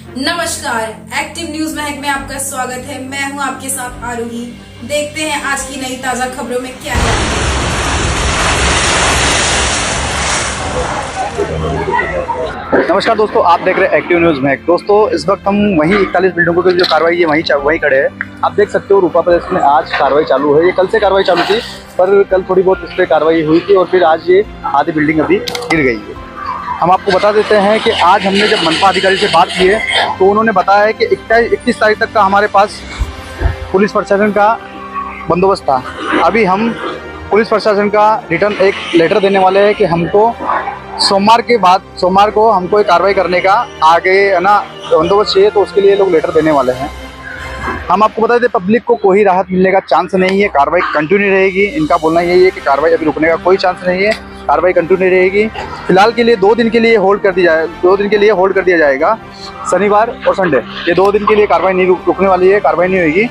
नमस्कार, active news महक में आपका स्वागत है। मैं हूं आपके साथ आरोही। देखते हैं आज की नई ताजा खबरों में क्या है। नमस्कार दोस्तों, आप देख रहे हैं एक्टिव न्यूज महक। दोस्तों, इस वक्त हम वहीं 41 बिल्डिंगों की जो कार्रवाई है वहीं खड़े हैं। आप देख सकते हो रूपा प्रदेश में आज कार्रवाई चालू है। ये कल से कार्रवाई चालू थी, पर कल थोड़ी बहुत इस पर कार्रवाई हुई थी और फिर आज ये आधी बिल्डिंग अभी गिर गई है। हम आपको बता देते हैं कि आज हमने जब मनपा अधिकारी से बात की है तो उन्होंने बताया है कि 21 तारीख तक का हमारे पास पुलिस प्रशासन का बंदोबस्त था। अभी हम पुलिस प्रशासन का रिटर्न एक लेटर देने वाले हैं कि हमको सोमवार को हमको एक कार्रवाई करने का आगे है ना बंदोबस्त चाहिए, तो उसके लिए लोग लेटर देने वाले हैं। हम आपको बता दें, पब्लिक को कोई राहत मिलने का चांस नहीं है, कार्रवाई कंटिन्यू रहेगी। इनका बोलना यही है कि कार्रवाई अभी रुकने का कोई चांस नहीं है, कार्रवाई कंटिन्यू रहेगी। फिलहाल के लिए 2 दिन के लिए होल्ड कर दिया जाएगा। शनिवार और संडे ये 2 दिन के लिए कार्रवाई नहीं रुकने वाली है, कार्रवाई नहीं होगी।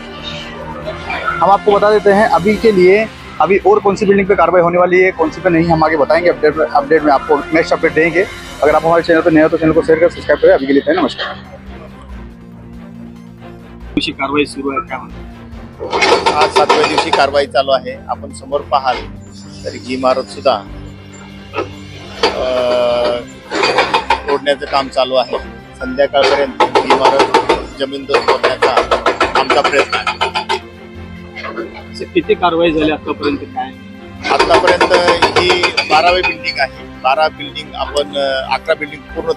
हम आपको बता देते हैं अभी के लिए अभी और कौन सी बिल्डिंग पे कार्रवाई होने वाली है, कौन सी पे नहीं, हम आगे बताएंगे। अपडेट में आपको नेक्स्ट अपडेट देंगे। अगर आप हमारे चैनल पर नए हो तो चैनल को शेयर कर सब्सक्राइब करें। अभी के लिए नमस्कार। कारवाई सुरू आहे, काय म्हणतो? आज 7व्या दिवशी कारवाई चालू आहे। आपण समोर पाहाल तर ही इमारत सुद्धा तोडण्याचं काम चालू आहे। संध्याकाळपर्यंत ही इमारत जमीनदोस्त करण्याचा आमचा प्रयत्न आहे। किती कारवाई झाली आतापर्यंत? काय आतापर्यंत ही 12वी बिल्डिंग आहे। 12 बिल्डिंग आपण 11 बिल्डिंग पूर्ण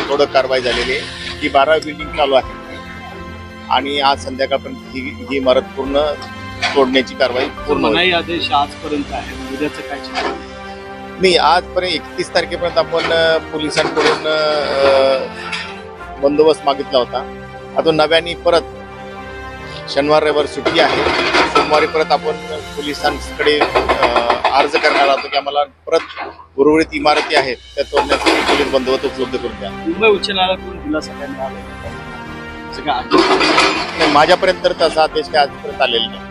तोड कारवाई झालेली आहे। ही 12वी बिल्डिंग चालू आहे आणि आज संध्याकाळपर्यंत ही इमारत पूर्ण तोडण्याची कारवाई पूर्ण होईल। मनाई आदेश आजपर्यंत आहे, उद्याचं काय चित्र? मी आजपर्यंत 31 तारखेपर्यंत आपण पोलिसांकडून बंदोबस्त मागितला होता। आता नव्याने परत शनिवार रविवार सुट्टी आहे, सोमवारी परत आपण पोलिसांकडे अर्ज करणार आहोत की आम्हाला परत उर्वरित इमारती आहेत त्या तोडण्यासाठी पोलीस बंदोबस्त उपलब्ध करून द्या। मुंबई उच्च न्यायालयाकडून दिलासा काय मिळाला? माझ्यापर्यंत तर तसा आदेश काय आजपर्यंत आलेला नाही।